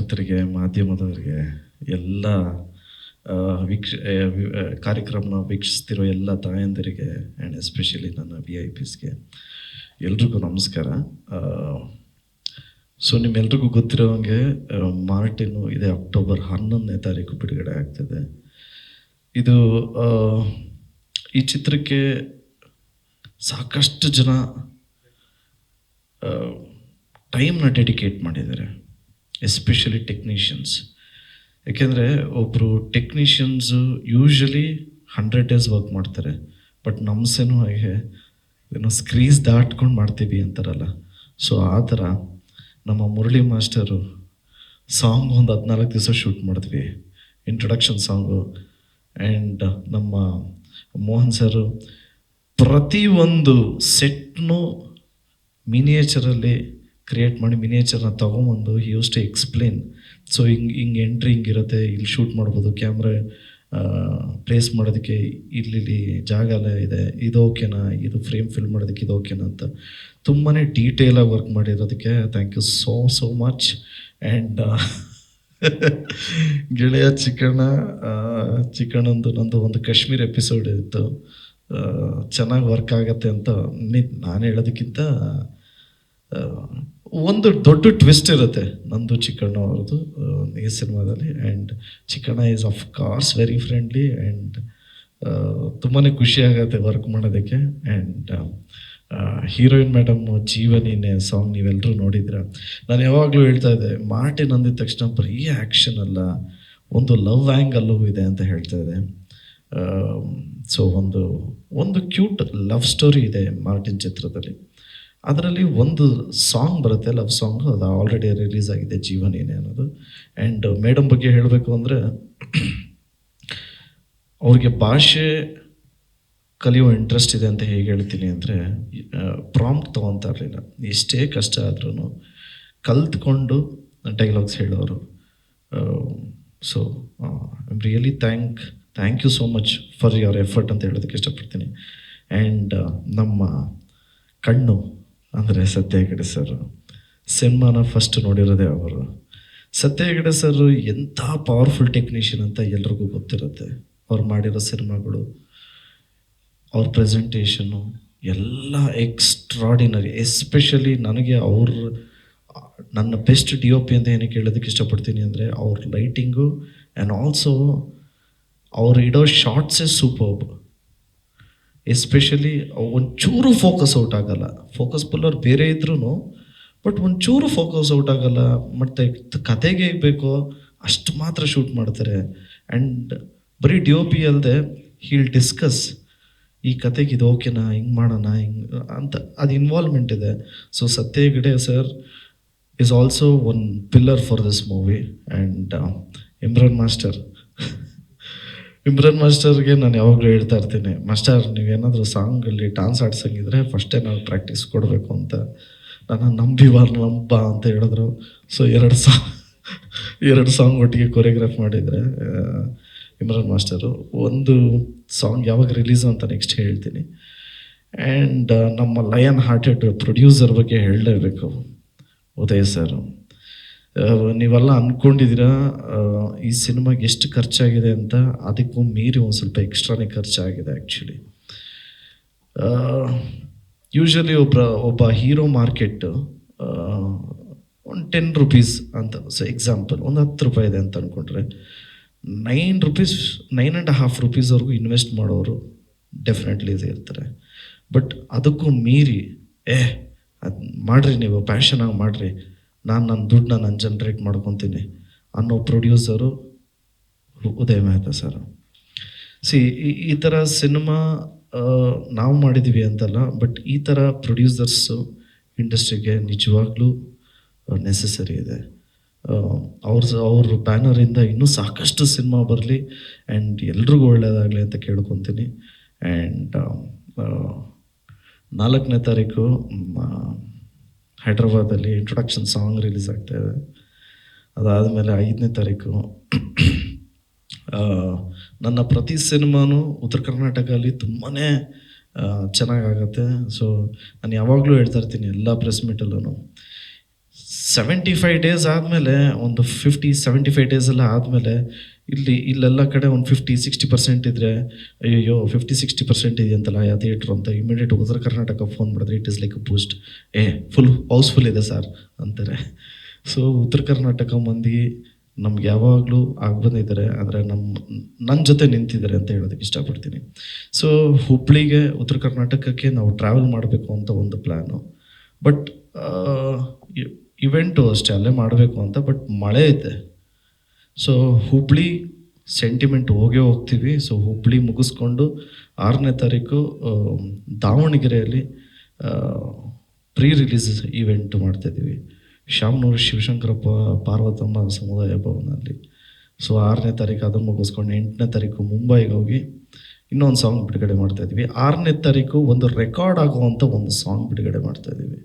ಪತ್ರಕರ್ತರಿಗೆ, ಮಾಧ್ಯಮದವರಿಗೆ, ಎಲ್ಲ ಕಾರ್ಯಕ್ರಮನ ವೀಕ್ಷಿಸ್ತಿರೋ ಎಲ್ಲ ತಾಯಂದಿರಿಗೆ ಆ್ಯಂಡ್ ಎಸ್ಪೆಷಲಿ ನನ್ನ VIPsಗೆ ಎಲ್ರಿಗೂ ನಮಸ್ಕಾರ. ಸೊ ನಿಮ್ಮೆಲ್ರಿಗೂ ಗೊತ್ತಿರೋಂಗೆ ಮಾರ್ಟಿನು ಇದೇ ಅಕ್ಟೋಬರ್ 11ನೇ ತಾರೀಕು ಬಿಡುಗಡೆ ಆಗ್ತದೆ. ಇದು ಈ ಚಿತ್ರಕ್ಕೆ ಸಾಕಷ್ಟು ಜನ ಟೈಮ್ನ ಡೆಡಿಕೇಟ್ ಮಾಡಿದ್ದಾರೆ, ಎಸ್ಪೆಷಲಿ ಟೆಕ್ನಿಷಿಯನ್ಸ್. ಯಾಕೆಂದರೆ ಒಬ್ಬರು ಟೆಕ್ನಿಷಿಯನ್ಸು ಯೂಶ್ವಲಿ 100 days ವರ್ಕ್ ಮಾಡ್ತಾರೆ, ಬಟ್ ನಮ್ಸೇನೂ ಹಾಗೆ ಏನೋ ಸ್ಕ್ರೀಸ್ ದಾಟ್ಕೊಂಡು ಮಾಡ್ತೀವಿ ಅಂತಾರಲ್ಲ, ಸೊ ಆ ಥರ ನಮ್ಮ ಮುರಳಿ ಮಾಸ್ಟರು ಸಾಂಗ್ ಒಂದು 14 ದಿವಸ ಶೂಟ್ ಮಾಡಿದ್ವಿ, ಇಂಟ್ರೊಡಕ್ಷನ್ ಸಾಂಗು. ಆ್ಯಂಡ್ ನಮ್ಮ ಮೋಹನ್ ಸರು ಪ್ರತಿಯೊಂದು ಸೆಟ್ನು ಮಿನಿಯೇಚರಲ್ಲಿ ಕ್ರಿಯೇಟ್ ಮಾಡಿ ಮಿನಿಯೇಚರ್ನ ತೊಗೊಂಬಂದು he use to explain. So ಹಿಂಗೆ ಎಂಟ್ರಿ ಹಿಂಗಿರುತ್ತೆ, ಇಲ್ಲಿ ಶೂಟ್ ಮಾಡ್ಬೋದು, ಕ್ಯಾಮ್ರಾ ಪ್ಲೇಸ್ ಮಾಡೋದಕ್ಕೆ ಇಲ್ಲಿ ಜಾಗ ಎಲ್ಲ ಇದೆ, ಇದು ಓಕೆನಾ, ಇದು ಫ್ರೇಮ್ ಫಿಲ್ ಮಾಡೋದಕ್ಕೆ ಇದು ಓಕೆನಾ ಅಂತ ತುಂಬಾ ಡೀಟೇಲಾಗಿ ವರ್ಕ್ ಮಾಡಿರೋದಕ್ಕೆ thank you so much. And ಗೆಳೆಯ ಚಿಕ್ಕಣ್ಣಂದು ನಂದು ಒಂದು ಕಾಶ್ಮೀರ್ ಎಪಿಸೋಡ್ ಇತ್ತು, ಚೆನ್ನಾಗಿ ವರ್ಕ್ ಆಗತ್ತೆ ಅಂತ ನಾನು ಹೇಳೋದಕ್ಕಿಂತ ಒಂದು ದೊಡ್ಡ ಟ್ವಿಸ್ಟ್ ಇರುತ್ತೆ ನಂದು ಚಿಕ್ಕಣ್ಣ ಅವ್ರದ್ದು ಈ ಸಿನಿಮಾದಲ್ಲಿ. And Chikkanna is of course very friendly and ತುಂಬಾ ಖುಷಿ ಆಗುತ್ತೆ ವರ್ಕ್ ಮಾಡೋದಕ್ಕೆ. ಆ್ಯಂಡ್ ಹೀರೋಯಿನ್ ಮೇಡಮ್ ಜೀವನಿನೇ ಸಾಂಗ್ ನೀವೆಲ್ಲರೂ ನೋಡಿದ್ರ. ನಾನು ಯಾವಾಗಲೂ ಹೇಳ್ತಾ ಇದ್ದೆ, ಮಾರ್ಟಿನ್ ಅಂದಿದ ತಕ್ಷಣ ಬರೀ ಆ್ಯಕ್ಷನ್ ಅಲ್ಲ, ಒಂದು ಲವ್ ಆ್ಯಂಗಲ್ಲೂ ಇದೆ ಅಂತ ಹೇಳ್ತಾ ಇದ್ದೆ. ಸೊ ಒಂದು ಕ್ಯೂಟ್ ಲವ್ ಸ್ಟೋರಿ ಇದೆ ಮಾರ್ಟಿನ್ ಚಿತ್ರದಲ್ಲಿ. ಅದರಲ್ಲಿ ಒಂದು ಸಾಂಗ್ ಬರುತ್ತೆ, ಲವ್ ಸಾಂಗ್, ಅದು ಆಲ್ರೆಡಿ ರಿಲೀಸ್ ಆಗಿದೆ, ಜೀವನೇನೆ ಅನ್ನೋದು. ಆ್ಯಂಡ್ ಮೇಡಮ್ ಬಗ್ಗೆ ಹೇಳಬೇಕು ಅಂದರೆ, ಅವ್ರಿಗೆ ಭಾಷೆ ಕಲಿಯೋ ಇಂಟ್ರೆಸ್ಟ್ ಇದೆ ಅಂತ ಹೇಗೆ ಹೇಳ್ತೀನಿ ಅಂದರೆ, ಪ್ರಾಂಪ್ಟ್ ತೊಗೊತಾ ಇರಲಿಲ್ಲ, ಎಷ್ಟೇ ಕಷ್ಟ ಆದ್ರೂ ಕಲ್ತ್ಕೊಂಡು ಡೈಲಾಗ್ಸ್ ಹೇಳೋರು. So I am really thank you so much for your effort ಅಂತ ಹೇಳೋದಕ್ಕೆ ಇಷ್ಟಪಡ್ತೀನಿ. ಆ್ಯಂಡ್ ನಮ್ಮ ಕಣ್ಣು ಅಂದರೆ ಸತ್ಯ ಹೆಗಡೆ ಸರ್, ಸಿನಿಮಾನ ಫಸ್ಟ್ ನೋಡಿರೋದೇ ಅವರು. ಸತ್ಯ ಹೆಗಡೆ ಸರ್ ಎಂಥ ಪವರ್ಫುಲ್ ಟೆಕ್ನಿಷಿಯನ್ ಅಂತ ಎಲ್ರಿಗೂ ಗೊತ್ತಿರುತ್ತೆ. ಅವ್ರು ಮಾಡಿರೋ ಸಿನಿಮಾಗಳು, ಅವ್ರ ಪ್ರೆಸೆಂಟೇಷನ್ನು ಎಲ್ಲ ಎಕ್ಸ್ಟ್ರಾಡಿನರಿ. ಎಸ್ಪೆಷಲಿ ನನಗೆ ನನ್ನ ಬೆಸ್ಟ್ DOP ಅಂತ ಏನಕ್ಕೆ ಹೇಳೋದಕ್ಕೆ ಇಷ್ಟಪಡ್ತೀನಿ ಅಂದರೆ, ಅವ್ರ ಲೈಟಿಂಗು ಆ್ಯಂಡ್ ಆಲ್ಸೋ ಅವ್ರು ಇಡೋ ಶಾರ್ಟ್ಸೇ ಸೂಪರ್ಬ್. ಎಸ್ಪೆಷಲಿ ಒಂಚೂರು ಫೋಕಸ್ ಔಟ್ ಆಗಲ್ಲ, ಫೋಕಸ್ ಪುಲ್ಲರ್ ಬೇರೆ ಇದ್ರೂ ಬಟ್ ಒಂಚೂರು ಫೋಕಸ್ ಔಟ್ ಆಗಲ್ಲ. ಮತ್ತು ಕತೆಗೆ ಹೇಗೆ ಬೇಕೋ ಅಷ್ಟು ಮಾತ್ರ ಶೂಟ್ ಮಾಡ್ತಾರೆ. ಆ್ಯಂಡ್ ಬರೀ DOP ಅಲ್ಲದೆ ಹೀಲ್ ಡಿಸ್ಕಸ್, ಈ ಕತೆಗೆ ಇದು ಓಕೆನಾ, ಹಿಂಗೆ ಮಾಡೋಣ, ಹಿಂಗೆ ಅಂತ ಅದು ಇನ್ವಾಲ್ವ್ಮೆಂಟ್ ಇದೆ. So Satya Hegde sir is also one pillar for this movie. And Imran ಮಾಸ್ಟರ್ಗೆ ನಾನು ಯಾವಾಗಲೂ ಹೇಳ್ತಾ ಇರ್ತೀನಿ, ಮಾಸ್ಟರ್ ನೀವೇನಾದರೂ ಸಾಂಗಲ್ಲಿ ಡ್ಯಾನ್ಸ್ ಆಡ್ಸಂಗಿದ್ರೆ ಫಸ್ಟೇ ನಾವು ಪ್ರಾಕ್ಟೀಸ್ ಕೊಡಬೇಕು ಅಂತ. ನಾನು ನಂಬ ಅಂತ ಹೇಳಿದ್ರು. ಸೊ ಎರಡು ಸಾಂಗ್ ಒಟ್ಟಿಗೆ ಕೊರಿಯೋಗ್ರಾಫ್ ಮಾಡಿದರೆ ಇಮ್ರಾನ್ ಮಾಸ್ಟರು. ಒಂದು ಸಾಂಗ್ ಯಾವಾಗ ರಿಲೀಸ್ ಅಂತ ನೆಕ್ಸ್ಟ್ ಹೇಳ್ತೀನಿ. ಆ್ಯಂಡ್ ನಮ್ಮ ಲಯನ್ ಹಾರ್ಟೆಡ್ ಪ್ರೊಡ್ಯೂಸರ್ ಬಗ್ಗೆ ಹೇಳಲೇಬೇಕು, ಉದಯ್ ಸರ್. ನೀವೆಲ್ಲ ಅಂದ್ಕೊಂಡಿದ್ದೀರಾ ಈ ಸಿನಿಮಾಗೆ ಎಷ್ಟು ಖರ್ಚಾಗಿದೆ ಅಂತ, ಅದಕ್ಕೂ ಮೀರಿ ಒಂದು ಸ್ವಲ್ಪ ಎಕ್ಸ್ಟ್ರಾನೇ ಖರ್ಚಾಗಿದೆ ಆ್ಯಕ್ಚುಲಿ. ಯೂಶ್ವಲಿ ಒಬ್ಬ ಹೀರೋ ಮಾರ್ಕೆಟ್ಟು ಒಂದು 10 rupees ಅಂತ, ಸೊ ಎಕ್ಸಾಂಪಲ್ ಒಂದು 10 ರೂಪಾಯಿ ಇದೆ ಅಂತ ಅಂದ್ಕೊಂಡ್ರೆ, 9.5 rupeesವರೆಗೂ ಇನ್ವೆಸ್ಟ್ ಮಾಡೋರು ಡೆಫಿನೆಟ್ಲಿ ಇರ್ತಾರೆ. ಬಟ್ ಅದಕ್ಕೂ ಮೀರಿ ಅದು ಮಾಡಿರಿ, ನೀವು ಪ್ಯಾಷನಾಗಿ ಮಾಡಿರಿ, ನನ್ನ ದುಡ್ಡನ್ನ ನಾನು ಜನ್ರೇಟ್ ಮಾಡ್ಕೊತೀನಿ ಅನ್ನೋ ಪ್ರೊಡ್ಯೂಸರು ಉದಯ್ ಮೆಹ್ತಾ ಸರ್. ಈ ಥರ ಸಿನಿಮಾ ನಾವು ಮಾಡಿದ್ದೀವಿ ಅಂತಲ್ಲ, ಬಟ್ ಈ ಥರ ಪ್ರೊಡ್ಯೂಸರ್ಸು ಇಂಡಸ್ಟ್ರಿಗೆ ನಿಜವಾಗ್ಲೂ ನೆಸೆಸರಿ ಇದೆ. ಅವ್ರ ಬ್ಯಾನರಿಂದ ಇನ್ನೂ ಸಾಕಷ್ಟು ಸಿನಿಮಾ ಬರಲಿ ಆ್ಯಂಡ್ ಎಲ್ರಿಗೂ ಒಳ್ಳೆಯದಾಗಲಿ ಅಂತ ಕೇಳ್ಕೊತೀನಿ. ಆ್ಯಂಡ್ 4ನೇ ತಾರೀಕು ಹೈದ್ರಾಬಾದಲ್ಲಿ ಇಂಟ್ರೊಡಕ್ಷನ್ ಸಾಂಗ್ ರಿಲೀಸ್ ಆಗ್ತಾಯಿದೆ. ಅದಾದಮೇಲೆ 5ನೇ ತಾರೀಕು ನನ್ನ ಪ್ರತಿ ಸಿನಿಮಾನು ಉತ್ತರ ಕರ್ನಾಟಕದಲ್ಲಿ ತುಂಬಾ ಚೆನ್ನಾಗಾಗತ್ತೆ. ಸೊ ನಾನು ಯಾವಾಗಲೂ ಹೇಳ್ತಾ ಇರ್ತೀನಿ ಎಲ್ಲ ಪ್ರೆಸ್ ಮೀಟಲ್ಲೂ, 75 ಡೇಸ್ ಆದಮೇಲೆ ಒಂದು 75 ಡೇಸ್ ಎಲ್ಲ ಆದಮೇಲೆ ಇಲ್ಲೆಲ್ಲ ಕಡೆ ಒಂದು 50-60% ಇದ್ದರೆ ಅಯ್ಯೋ 50-60% ಇದೆಯಂತಲ್ಲ ಯಾವ ಥಿಯೇಟ್ರು ಅಂತ ಇಮಿಡಿಯೇಟ್ ಉತ್ತರ ಕರ್ನಾಟಕ ಫೋನ್ ಮಾಡಿದ್ರೆ it is like a boost. Full housefull ಇದೆ ಸರ್ ಅಂತಾರೆ. ಸೊ ಉತ್ತರ ಕರ್ನಾಟಕ ಮಂದಿ ನಮ್ಗೆ ಯಾವಾಗಲೂ ಬಂದಿದ್ದಾರೆ, ಆದರೆ ನನ್ನ ಜೊತೆ ನಿಂತಿದ್ದಾರೆ ಅಂತ ಹೇಳೋದಕ್ಕೆ ಇಷ್ಟಪಡ್ತೀನಿ. ಸೊ ಹುಬ್ಳಿಗೆ ಉತ್ತರ ಕರ್ನಾಟಕಕ್ಕೆ ನಾವು ಟ್ರಾವೆಲ್ ಮಾಡಬೇಕು ಅಂತ ಒಂದು ಪ್ಲ್ಯಾನು. ಬಟ್ ಇವೆಂಟು ಅಷ್ಟೇ ಅಲ್ಲೇ ಮಾಡಬೇಕು ಅಂತ, ಬಟ್ ಮಳೆ ಇದೆ. ಸೊ ಹುಬ್ಳಿ ಸೆಂಟಿಮೆಂಟ್ ಹೋಗ್ತೀವಿ. ಸೊ ಹುಬ್ಳಿ ಮುಗಿಸ್ಕೊಂಡು 6ನೇ ತಾರೀಕು ದಾವಣಗೆರೆಯಲ್ಲಿ ಪ್ರೀ ರಿಲೀಸ್ ಈವೆಂಟ್ ಮಾಡ್ತಾಯಿದ್ದೀವಿ, ಶಾಮನೂರು ಶಿವಶಂಕರಪ್ಪ ಪಾರ್ವತಮ್ಮ ಸಮುದಾಯ ಭವನಲ್ಲಿ. ಸೊ 6ನೇ ತಾರೀಕು ಅದನ್ನು ಮುಗಿಸ್ಕೊಂಡು 8ನೇ ತಾರೀಕು ಮುಂಬೈಗೆ ಹೋಗಿ ಇನ್ನೊಂದು ಸಾಂಗ್ ಬಿಡುಗಡೆ ಮಾಡ್ತಾಯಿದ್ವಿ. 6ನೇ ತಾರೀಕು ಒಂದು ರೆಕಾರ್ಡ್ ಆಗುವಂಥ ಒಂದು ಸಾಂಗ್ ಬಿಡುಗಡೆ ಮಾಡ್ತಾಯಿದ್ದೀವಿ.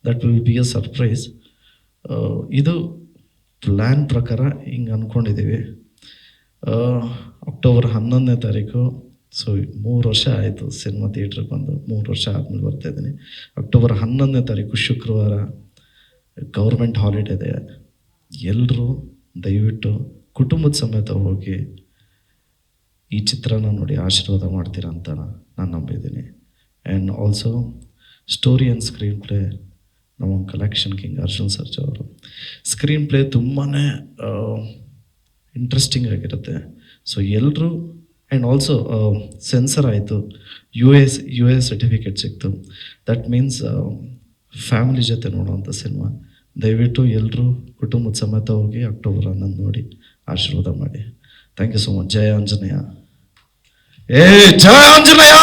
That will be a surprise. ಇದು ಪ್ಲ್ಯಾನ್ ಪ್ರಕಾರ ಹಿಂಗೆ ಅಂದ್ಕೊಂಡಿದ್ದೀವಿ. ಅಕ್ಟೋಬರ್ 11ನೇ ತಾರೀಕು, ಸೊ 3 ವರ್ಷ ಆಯಿತು ಸಿನಿಮಾ ಥಿಯೇಟ್ರಿಗೆ ಬಂದು, 3 ವರ್ಷ ಆದಮೇಲೆ ಬರ್ತಾಯಿದ್ದೀನಿ. ಅಕ್ಟೋಬರ್ 11ನೇ ತಾರೀಕು ಶುಕ್ರವಾರ, ಗೌರ್ಮೆಂಟ್ ಹಾಲಿಡೇ ಇದೆ. ಎಲ್ಲರೂ ದಯವಿಟ್ಟು ಕುಟುಂಬದ ಸಮೇತ ಹೋಗಿ ಈ ಚಿತ್ರನ ನೋಡಿ ಆಶೀರ್ವಾದ ಮಾಡ್ತೀರಾ ಅಂತ ನಾನು ನಂಬಿದ್ದೀನಿ. And also story and screenplay ನಮ್ಮ ಕಲೆಕ್ಷನ್ ಕಿಂಗ್ ಅರ್ಜುನ್ ಸರ್ಜಾ ಅವರು. ಸ್ಕ್ರೀನ್ ಪ್ಲೇ ತುಂಬಾ ಇಂಟ್ರೆಸ್ಟಿಂಗ್ ಆಗಿರುತ್ತೆ. ಸೊ ಎಲ್ಲರೂ, ಆ್ಯಂಡ್ ಆಲ್ಸೋ ಸೆನ್ಸರ್ ಆಯಿತು, ಯು ಎ ಸರ್ಟಿಫಿಕೇಟ್ ಸಿಕ್ತು. ದಟ್ ಮೀನ್ಸ್ ಫ್ಯಾಮಿಲಿ ಜೊತೆ ನೋಡೋವಂಥ ಸಿನಿಮಾ. ದಯವಿಟ್ಟು ಎಲ್ಲರೂ ಕುಟುಂಬದ ಸಮೇತ ಹೋಗಿ ಅಕ್ಟೋಬರ್ 11 ನೋಡಿ ಆಶೀರ್ವಾದ ಮಾಡಿ. Thank you so much. ಜಯ ಆಂಜನೇಯ. ಜಯ ಆಂಜನೇಯ.